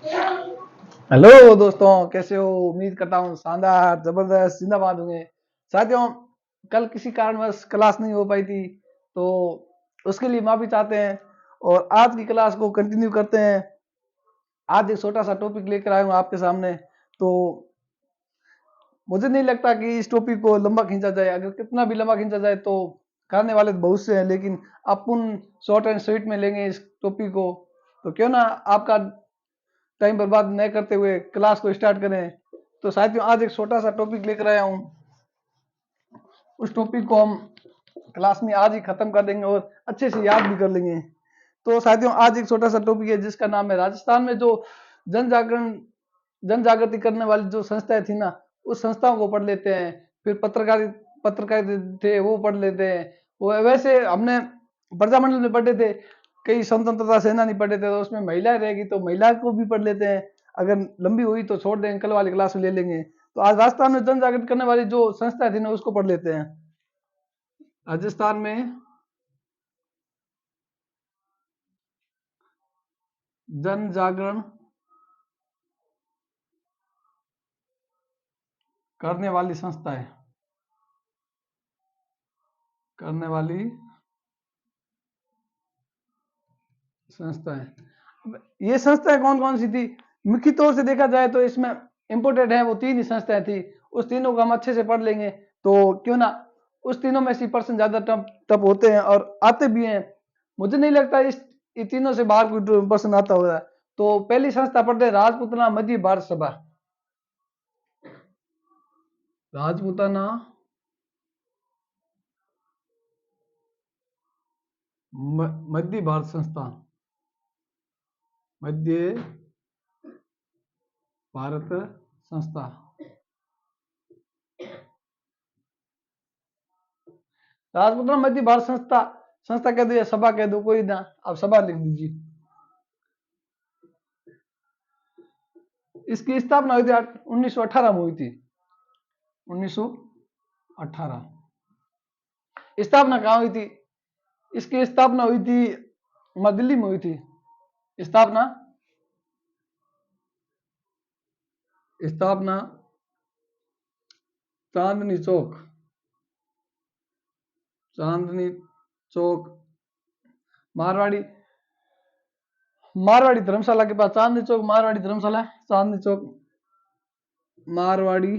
Hello दोस्तों, कैसे हो? उम्मीद करता हूँ शानदार, जबरदस्त, जिंदाबाद होंगे। साथियों, कल किसी कारणवश क्लास नहीं हो पाई थी, तो उसके लिए माफी चाहते हैं और आज की क्लास को कंटिन्यू करते हैं। आज एक छोटा सा टॉपिक लेकर आया हूँ आपके सामने। तो मुझे नहीं लगता कि इस टॉपिक को लंबा खींचा जाए। अगर कितना भी लंबा खींचा जाए तो करने वाले तो बहुत से हैं, लेकिन अपन शॉर्ट एंड स्वीट में लेंगे इस टॉपिक को। तो क्यों ना आपका टाइम बर्बाद न करते हुए क्लास को स्टार्ट करें। तो साथियों, आज एक छोटा सा टॉपिक लेकर आया हूँ। उस टॉपिक को हम क्लास में आज ही खत्म कर देंगे और अच्छे से याद भी कर लेंगे। तो साथियों, आज एक छोटा सा टॉपिक है जिसका नाम है राजस्थान में जो जन जागरण जन जागृति करने वाली जो संस्थाएं थी ना, उस संस्थाओं को पढ़ लेते हैं। फिर पत्रकार थे वो पढ़ लेते हैं। वो वैसे हमने प्रजामंडल में पढ़े थे, कई स्वतंत्रता सेनानी पढ़े थे, तो उसमें महिलाएं रहेगी तो महिला को भी पढ़ लेते हैं। अगर लंबी हुई तो छोड़ देंगे, कल वाली क्लास में ले लेंगे। तो आज राजस्थान में जन जागृत करने वाली जो संस्था थी ना, उसको पढ़ लेते हैं। राजस्थान में जन जागरण करने वाली संस्था है, करने वाली संस्था है। ये संस्थाएं कौन कौन सी थी? मुख्य तौर से देखा जाए तो इसमें इम्पोर्टेंट है वो तीन ही संस्थाएं थी। उस तीनों को हम अच्छे से पढ़ लेंगे। तो क्यों ना, उस तीनों में से पर्सन ज्यादा टफ टफ होते हैं और आते भी हैं। मुझे नहीं लगता ये तीनों से बाहर कोई पर्सन आता होगा। तो पहली संस्था पढ़ते हैं राजपूतना मध्य भारत सभा। राजपूताना मध्य भारत संस्था, मध्य भारत संस्था। राजपूताना मध्य भारत संस्था, संस्था कह दो या सभा कह दो, कोई ना, आप सभा लिख दीजिए। इसकी स्थापना हुई थी 1918 में हुई थी। 1918 स्थापना कहाँ हुई थी? इसकी स्थापना हुई थी दिल्ली में हुई थी। स्थापना स्थापना चांदनी चौक, चांदनी चौक, मारवाड़ी मारवाड़ी धर्मशाला के पास। चांदनी चौक मारवाड़ी धर्मशाला, चांदनी चौक मारवाड़ी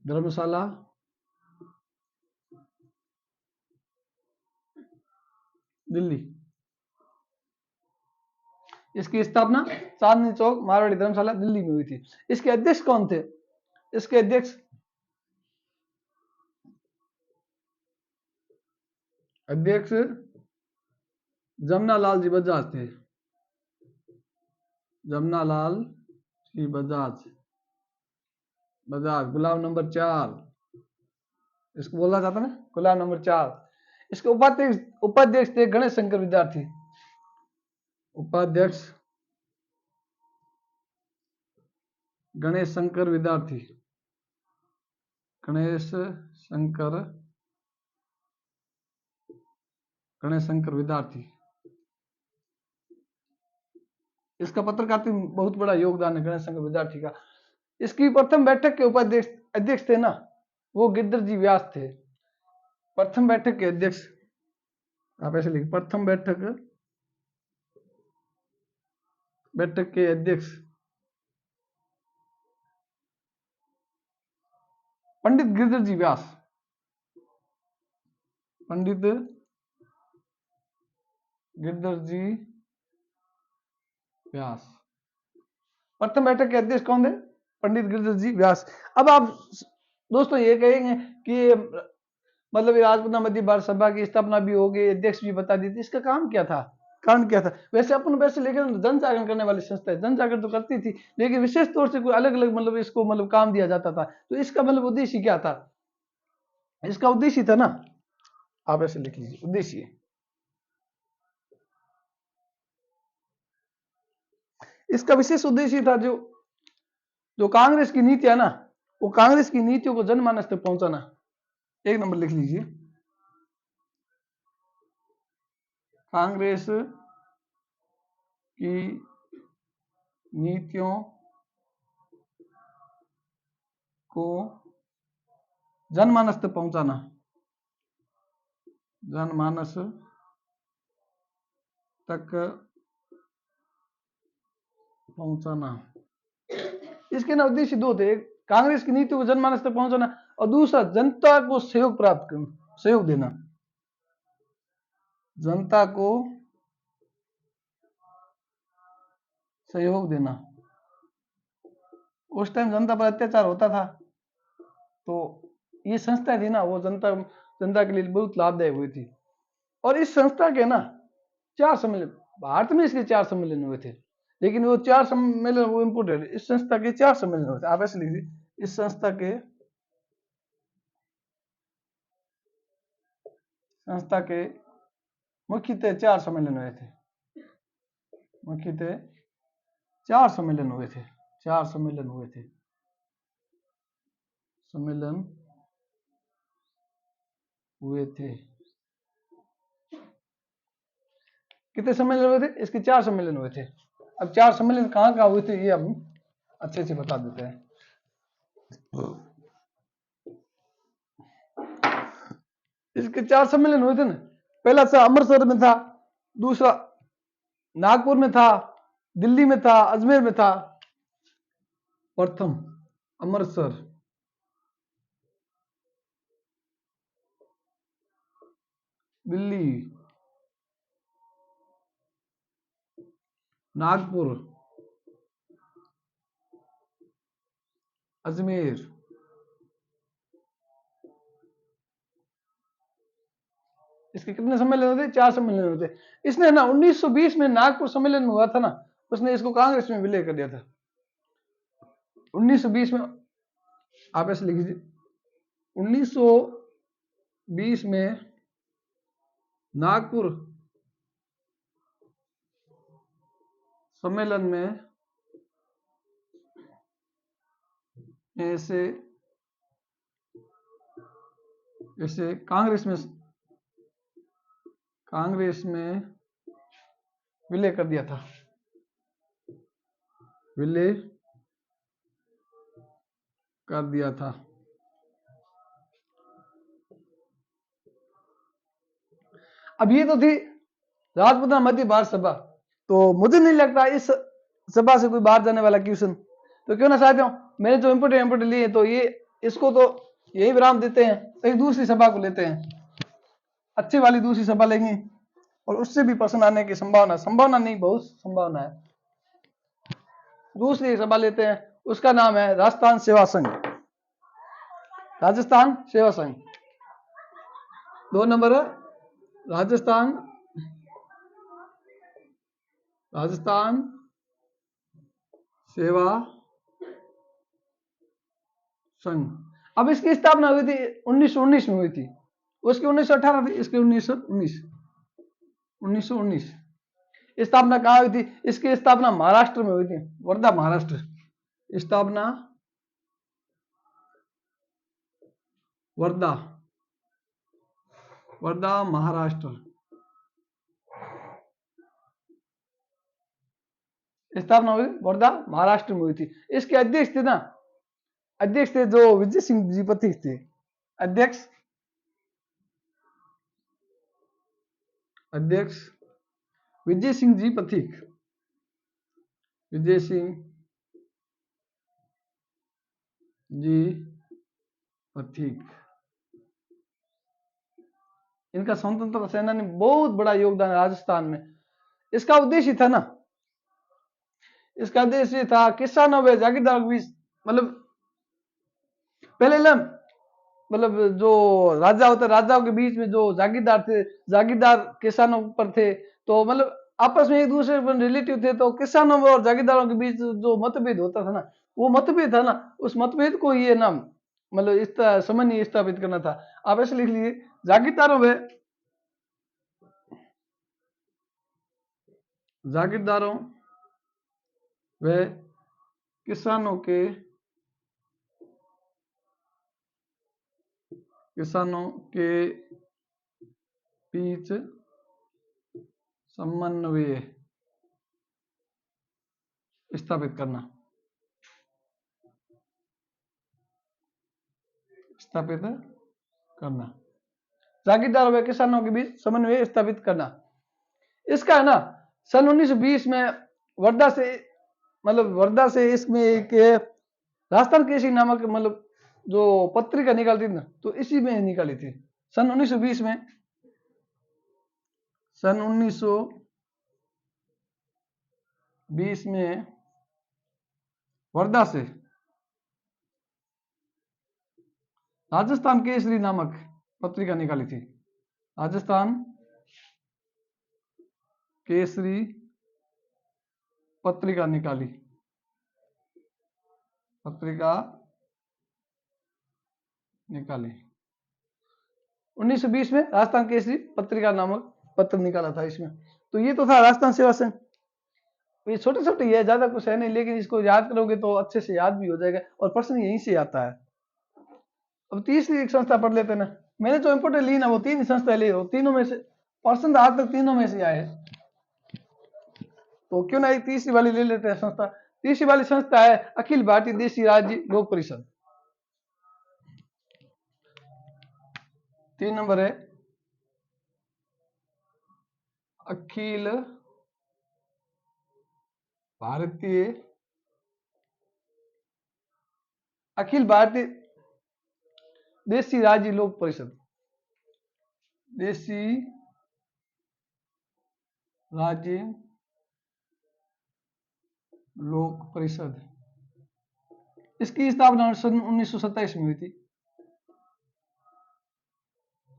धर्मशाला, दिल्ली। इसकी स्थापना चांदनी चौक मारवाड़ी धर्मशाला दिल्ली में हुई थी। इसके अध्यक्ष कौन थे? इसके अध्यक्ष जमनालाल जी बजाज थे। जमनालाल जी बजाज, गुलाम नंबर 4 इसको बोला जाता ना, गुलाम नंबर 4। इसके उपाध्यक्ष थे गणेश शंकर विद्यार्थी। उपाध्यक्ष गणेश शंकर विद्यार्थी, गणेश शंकर गणेश शंकर विद्यार्थी। इसका पत्रकारिता में बहुत बड़ा योगदान है गणेश शंकर विद्यार्थी का। इसकी प्रथम बैठक के उपाध्यक्ष अध्यक्ष थे ना, वो गिरधर जी व्यास थे। प्रथम बैठक के अध्यक्ष, आप ऐसे लिख, प्रथम बैठक के अध्यक्ष पंडित गिरधर जी व्यास, पंडित गिरधर जी व्यास। प्रथम बैठक के अध्यक्ष कौन थे? पंडित गिरधर जी व्यास। अब आप दोस्तों ये कहेंगे कि मतलब राजपूतना मध्य भारत सभा की स्थापना भी हो गई, अध्यक्ष भी बता दी थी, इसका काम क्या था, कारण क्या था? वैसे अपन वैसे लेकिन जन जागरण करने वाली संस्था है, जन जागरण तो करती थी, लेकिन विशेष तौर से कोई अलग अलग मतलब इसको मतलब काम दिया जाता था। तो इसका मतलब उद्देश्य क्या था? इसका उद्देश्य था ना, आप ऐसे लिख लीजिए उद्देश्य। इसका विशेष उद्देश्य था जो जो कांग्रेस की नीति है ना, वो कांग्रेस की नीतियों को जनमानस तक पहुंचाना। एक नंबर लिख लीजिए, कांग्रेस की नीतियों को जनमानस तक पहुंचाना, जनमानस तक पहुंचाना। इसके ना उद्देश्य दो थे, एक कांग्रेस की नीति को जनमानस तक पहुंचाना और दूसरा जनता को सहयोग प्राप्त करना, सहयोग देना, जनता को सहयोग देना। उस टाइम जनता पर अत्याचार होता था, तो ये संस्था थी ना, वो जनता के लिए बहुत लाभदायक हुई थी। और इस संस्था के ना 4 सम्मेलन, भारत में इसके 4 सम्मेलन हुए थे, लेकिन वो 4 सम्मेलन वो इम्पोर्टेंट, इस संस्था के 4 सम्मेलन हुए थे। आप ऐसे लिखिए, इस संस्था के मुख्यतः 4 सम्मेलन हुए थे, मुख्यतः 4 सम्मेलन हुए थे, 4 सम्मेलन हुए थे, सम्मेलन हुए थे। कितने सम्मेलन हुए थे? इसके 4 सम्मेलन हुए थे। अब 4 सम्मेलन कहाँ कहाँ हुए थे ये हम अच्छे से बता देते हैं। इसके 4 सम्मेलन हुए थे ना, पहला सा अमृतसर में था, दूसरा नागपुर में था, दिल्ली में था, अजमेर में था। प्रथम अमृतसर, दिल्ली, नागपुर, अजमेर। इसके कितने सम्मेलन होते? 4 सम्मेलन होते। इसने ना 1920 में नागपुर सम्मेलन हुआ था ना, उसने इसको कांग्रेस में विलय कर दिया था। 1920 में, आप ऐसे लिख लीजिए, 1920 में नागपुर सम्मेलन में ऐसे कांग्रेस में विलय कर दिया था, विलय कर दिया था। अब ये तो थी राजपूताना मध्य भारत सभा, तो मुझे नहीं लगता इस सभा से कोई बाहर जाने वाला क्वेश्चन, तो क्यों ना साथियों, मैंने जो इंपोर्टेंट लिए तो ये इसको तो यही विराम देते हैं, एक दूसरी सभा को लेते हैं, अच्छी वाली दूसरी सभा लेंगे और उससे भी प्रश्न आने की संभावना नहीं, बहुत संभावना है। दूसरी सभा लेते हैं, उसका नाम है राजस्थान सेवा संघ, राजस्थान सेवा संघ। 2 नंबर राजस्थान सेवा संघ। अब इसकी स्थापना हुई थी 1919 में हुई थी, उसकी 1918 थी, इसकी 1919। स्थापना कहाँ हुई थी? इसकी स्थापना महाराष्ट्र में हुई थी, वर्धा महाराष्ट्र। स्थापना वर्धा महाराष्ट्र। स्थापना हुई वर्धा महाराष्ट्र में हुई थी। इसके अध्यक्ष थे जो विजय सिंह जी पथिक थे। अध्यक्ष विजय सिंह जी पथिक, विजय सिंह जी पथिक। इनका स्वतंत्रता सेनानी, बहुत बड़ा योगदान है राजस्थान में। इसका उद्देश्य था ना, इसका उद्देश्य था किसानों व जागीरदारों के बीच, मतलब पहले ना, मतलब जो राजा होते, राजाओं के बीच में जो जागीरदार थे, जागीरदार किसानों पर थे, तो मतलब आपस में एक दूसरे पर रिलेटिव थे, तो किसानों और जागीरदारों के बीच जो मतभेद होता था ना, वो मतभेद था ना, उस मतभेद को ये नाम, मतलब इस तरह समन्वय स्थापित करना था। आप ऐसे लिख लीजिए, जागीरदारों व किसानों के बीच समन्वय स्थापित करना, स्थापित करना, जागीरदार व किसानों के बीच समन्वय स्थापित करना। इसका है ना सन 1920 में वर्धा से इसमें एक राजस्थान केसरी नामक जो पत्रिका निकालती थी ना, तो इसी में निकाली थी सन 1920 में। सन 1920 में वर्धा से राजस्थान केसरी नामक पत्रिका निकाली थी, राजस्थान केसरी पत्रिका निकाली, पत्रिका निकाली 1920 में राजस्थान केसरी पत्रिका नामक पत्र निकाला था इसमें। तो ये तो था राजस्थान सेवा संघ। ये छोटे छोटे ही है, ज्यादा कुछ है नहीं, लेकिन इसको याद करोगे तो अच्छे से याद भी हो जाएगा और प्रश्न यहीं से आता है। अब तीसरी एक संस्था पढ़ लेते ना, मैंने जो इंपोर्टेंट ली ना वो तीन संस्था ली, हो तीनों में से प्रश्न आज तक तीनों में से आए, तो क्यों ना एक तीसरी वाली ले लेते हैं संस्था। तीसरी वाली संस्था है अखिल भारतीय देशी राज्य लोक परिषद। 3 नंबर है अखिल भारतीय देशी राज्य लोक परिषद, देशी राज्य लोक परिषद। इसकी स्थापना सन 1927 में हुई थी,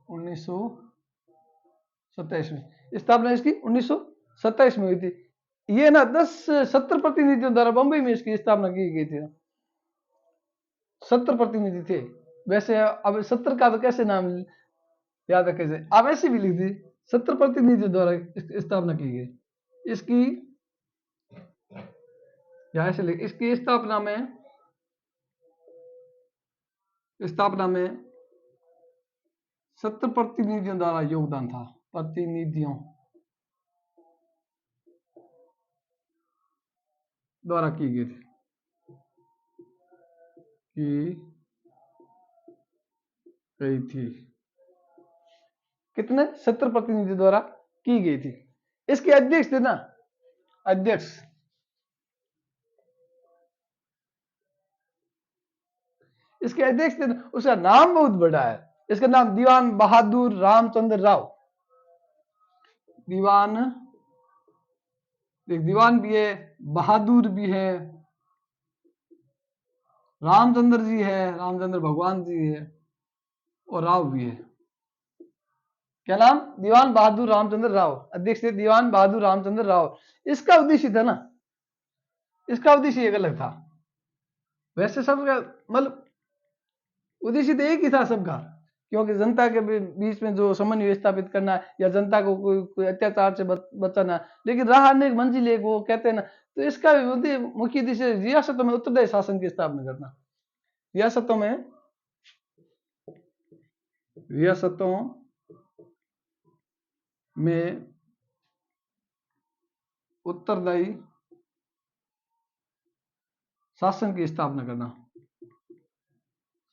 1927 में स्थापना इसकी 1927 में हुई थी। ये ना 70 प्रतिनिधियों द्वारा बंबई में इसकी स्थापना की गई थी। 70 प्रतिनिधि थे। वैसे अब 70 का तो कैसे नाम याद रखे जाए, आप ऐसे भी लिख दी 70 प्रतिनिधियों द्वारा स्थापना की गई इसकी, या ऐसे लिख, इसकी स्थापना में 70 प्रतिनिधियों द्वारा योगदान था, प्रतिनिधियों द्वारा की गई थी। कितने? 70 प्रतिनिधि द्वारा की गई थी। इसके अध्यक्ष थे ना, अध्यक्ष इसके अध्यक्ष थे ना, उसका नाम बहुत बड़ा है। इसका नाम दीवान बहादुर रामचंद्र राव। दीवान भी है, बहादुर भी है, रामचंद्र जी है, रामचंद्र भगवान जी है, और राव भी है। क्या नाम? दीवान बहादुर रामचंद्र राव। अध्यक्ष थे दीवान बहादुर रामचंद्र राव। इसका उद्देश्य था ना, इसका उद्देश्य एक अलग था। वैसे सबका उद्देश्य तो एक ही था सबका, क्योंकि जनता के बीच में जो समन्वय स्थापित करना या जनता को कोई अत्याचार से बचाना। लेकिन राह अनेक मंजिल एक, वो कहते हैं ना, तो इसका मुख्य उद्देश्य रियासतों में उत्तरदायी शासन की स्थापना करना। रियासतों में उत्तरदायी शासन की स्थापना करना,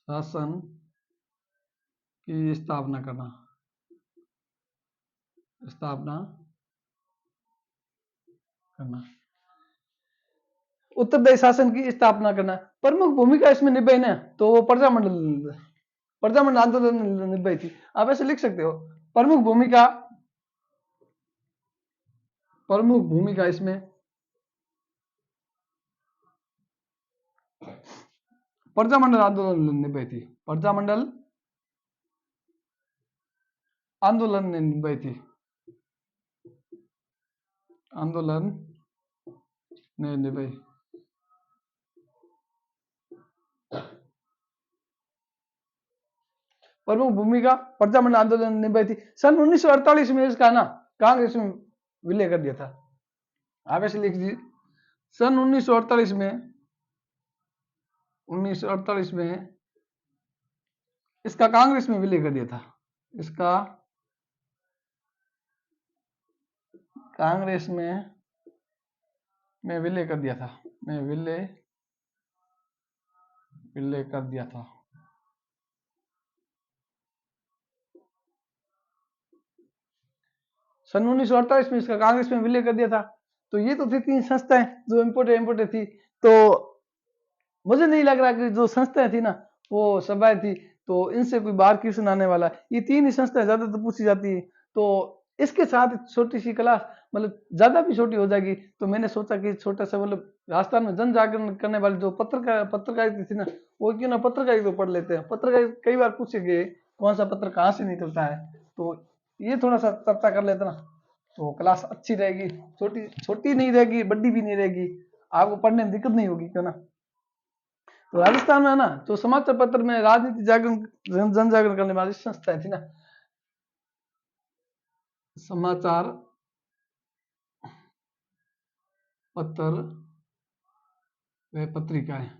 शासन की स्थापना करना, उत्तरदायी शासन की स्थापना करना। प्रमुख भूमिका इसमें निभाई ना, तो वो प्रजामंडल आंदोलन निभाई थी। आप ऐसे लिख सकते हो, प्रमुख भूमिका इसमें प्रजामंडल आंदोलन निभाई थी, प्रजामंडल आंदोलन ने निभाई थी, आंदोलन ने निभाई। प्रमुख भूमिका प्रजामंडल आंदोलन निभाई थी। सन 1948 में इसका ना कांग्रेस में विलय कर दिया था। आप ऐसे लिख दीजिए, सन 1948 में इसका कांग्रेस में विलय कर दिया था। इसका कांग्रेस में मैं विलय कर दिया था, मैं विलय कर दिया था। सन 1948 में इसका कांग्रेस में विलय कर दिया था। तो ये तो थी 3 संस्थाएं जो इम्पोर्टेंट थी। तो मुझे नहीं लग रहा कि जो संस्थाएं थी ना वो सभाएं थी, तो इनसे कोई बाहर क्वेश्चन आने वाला। ये 3 ही संस्थाएं ज्यादा तो पूछी जाती है। तो इसके साथ छोटी सी क्लास, मतलब ज्यादा भी छोटी हो जाएगी, तो मैंने सोचा कि छोटा सा, मतलब राजस्थान में जन जागरण करने वाली जो पत्रकारिता थी ना, वो क्यों ना पत्रकारिता तो पढ़ लेते हैं। पत्रकारिता कई बार पूछे गए कौन सा पत्र कहाँ से निकलता है, तो ये थोड़ा सा चर्चा कर लेते ना, तो क्लास अच्छी रहेगी। छोटी छोटी नहीं रहेगी, बड़ी भी नहीं रहेगी, आपको पढ़ने में दिक्कत नहीं होगी, क्यों ना। तो राजस्थान में है ना, तो समाचार पत्र में राजनीति जागरण, जन जागरण करने वाली संस्थाएं थी ना, समाचार पत्र व पत्रिकाएं।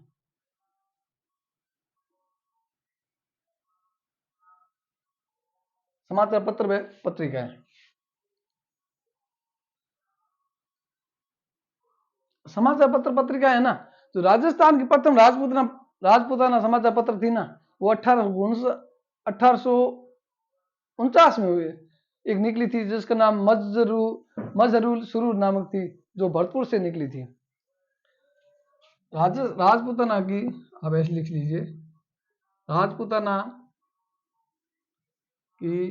समाचार पत्र व पत्रिकाएं, समाचार पत्र पत्रिका है ना, जो राजस्थान की प्रथम राजपूताना समाचार पत्र थी ना, वो 1849 में हुई, एक निकली थी जिसका नाम मजहरुल सुरूर नामक थी, जो भरतपुर से निकली थी। राजपूताना की, आप ऐसे लिख लीजिए, राजपूताना की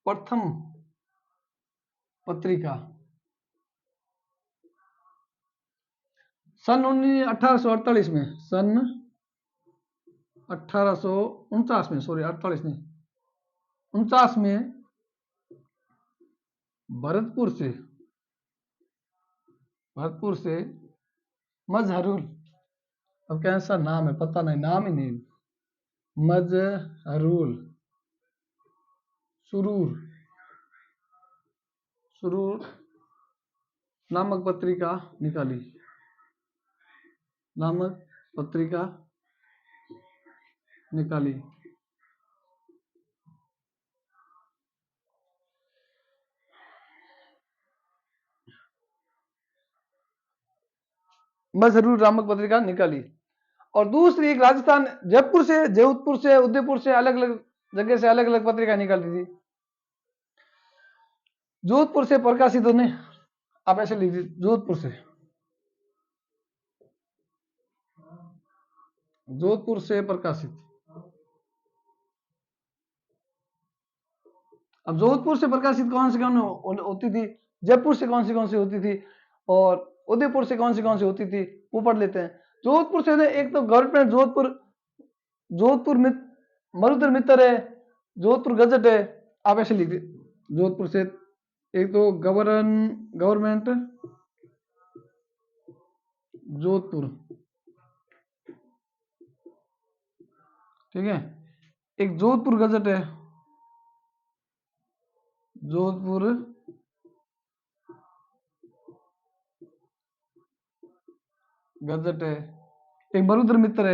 प्रथम पत्रिका सन 1848 में, सन 1849 में, सॉरी 48 नहीं, 49 में भरतपुर से मजहरुल, अब कैसा नाम है पता नहीं, नाम ही नहीं, मजहरुल सुरूर नामक पत्रिका निकाली, मजहरुल नामक पत्रिका निकाली। और दूसरी एक राजस्थान, जोधपुर से उदयपुर से अलग अलग जगह से अलग अलग पत्रिका निकाली थी। जोधपुर से प्रकाशित होने, आप ऐसे लिख दीजिए, जोधपुर से प्रकाशित। अब जोधपुर से प्रकाशित कौन सी होती थी, जयपुर से कौन सी होती थी, और उदयपुर से कौन सी होती थी, वो पढ़ लेते हैं। जोधपुर से एक तो गवर्नमेंट जोधपुर मरुधर मित्र है, जोधपुर गजट है, आप ऐसे लिख दीजिए। जोधपुर से एक तो गवर्नमेंट जोधपुर, ठीक है, एक जोधपुर गजट है, जोधपुर गजट है, एक मरुधर मित्र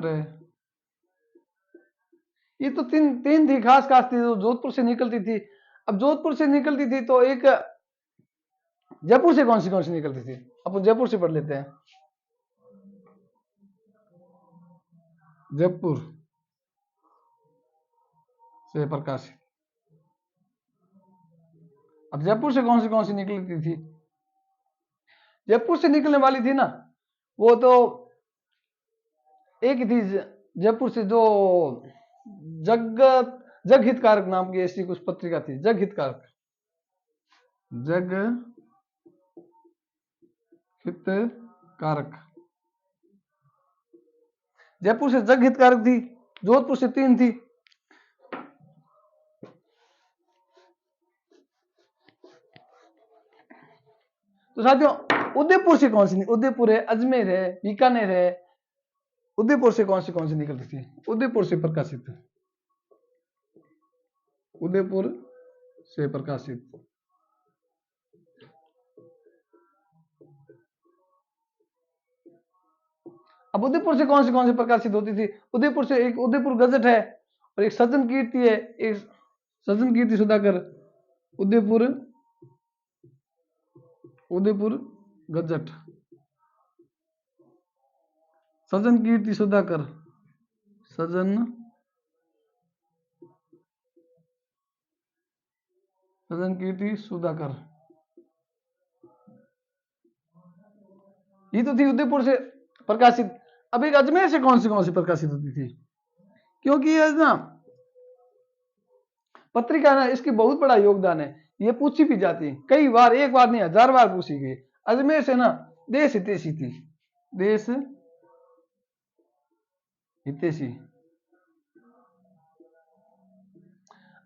है, ये तो तीन थी, खास थी जो जोधपुर से निकलती थी। अब जोधपुर से निकलती थी तो एक जयपुर से कौन सी निकलती थी, अपन जयपुर से पढ़ लेते हैं। जयपुर से प्रकाशित। अब जयपुर से कौन सी निकलती थी, जयपुर से निकलने वाली थी ना, वो तो एक थी जयपुर से, जो जग हितकारक नाम की ऐसी कुछ पत्रिका थी, जग हितकारक जयपुर से जग हितकारक थी, जोधपुर से 3 थी। तो साथियों उदयपुर से कौन सी, उदयपुर है, अजमेर है, बीकानेर है, उदयपुर से कौन सी निकलती थी, उदयपुर से प्रकाशित, अब उदयपुर से कौन सी प्रकाशित होती थी, उदयपुर से एक उदयपुर गजट है, और एक सज्जन कीर्ति है, एक सज्जन कीर्ति सुधाकर, उदयपुर उदयपुर गजट। सजन कीर्ति सुधाकर, सजन सजन कीर्ति सुधाकर, ये तो थी उदयपुर से प्रकाशित। अब एक अजमेर से कौन सी प्रकाशित होती थी, क्योंकि ये ना पत्रिका ना इसकी बहुत बड़ा योगदान है, ये पूछी भी जाती है कई बार, एक बार नहीं 1000 बार पूछी गई। अजमेर से ना देश हितैषी थी, देश हितैषी,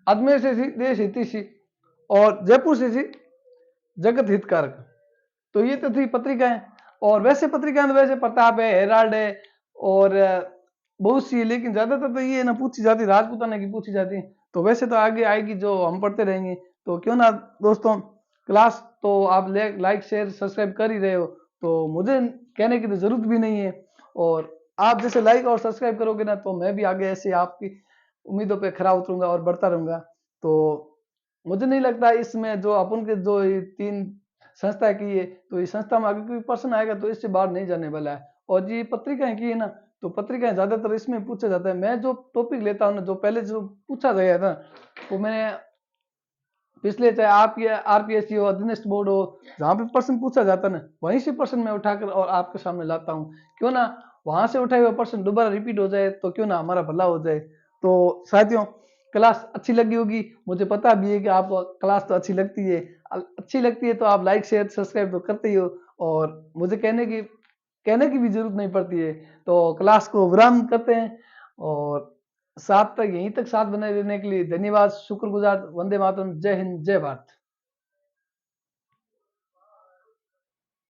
अजमेर से थी देश हितैषी, और जयपुर से थी जगत हितकारक। तो ये तो थी पत्रिकाएं। और वैसे पत्रिकाएं तो वैसे प्रताप है, हेराल्ड है, और बहुत सी है, लेकिन ज्यादातर तो ये ना पूछी जाती, राजपूताना की पूछी जाती। तो वैसे तो आगे आएगी जो हम पढ़ते रहेंगे। तो क्यों ना दोस्तों, क्लास तो आप लाइक शेयर सब्सक्राइब कर ही रहे हो, तो मुझे कहने की तो जरूरत भी नहीं है। और आप जैसे लाइक और सब्सक्राइब करोगे ना, तो मैं भी आगे ऐसे आपकी उम्मीदों पे खरा उतरूंगा और बढ़ता रहूंगा। तो मुझे नहीं लगता इसमें जो अपन के जो ये 3 संस्था की है, तो इस संस्था में अगर कोई पर्सन आएगा तो इससे बाहर नहीं जाने वाला है। और ये पत्रिकाएं की है ना, तो पत्रिकाएं ज्यादातर इसमें पूछा जाता है। मैं जो टॉपिक लेता हूँ ना, जो पहले जो पूछा गया था, वो मैंने पिछले चाहे आपके आरपीएससी हो, अधीनस्थ बोर्ड हो, जहाँ पे प्रश्न पूछा जाता है ना, वहीं से प्रश्न मैं उठाकर और आपके सामने लाता हूँ। क्यों ना वहां से उठाए हुए प्रश्न दोबारा रिपीट हो जाए, तो क्यों ना हमारा भला हो जाए। तो साथियों, क्लास अच्छी लगी होगी, मुझे पता भी है कि आपको क्लास तो अच्छी लगती है। अच्छी लगती है तो आप लाइक शेयर सब्सक्राइब तो करते ही हो, और मुझे कहने की भी जरूरत नहीं पड़ती है। तो क्लास को विराम करते हैं, और साथ तक यहीं तक साथ बने रहने के लिए धन्यवाद, शुक्रगुजार। वंदे मातरम, जय हिंद, जय भारत।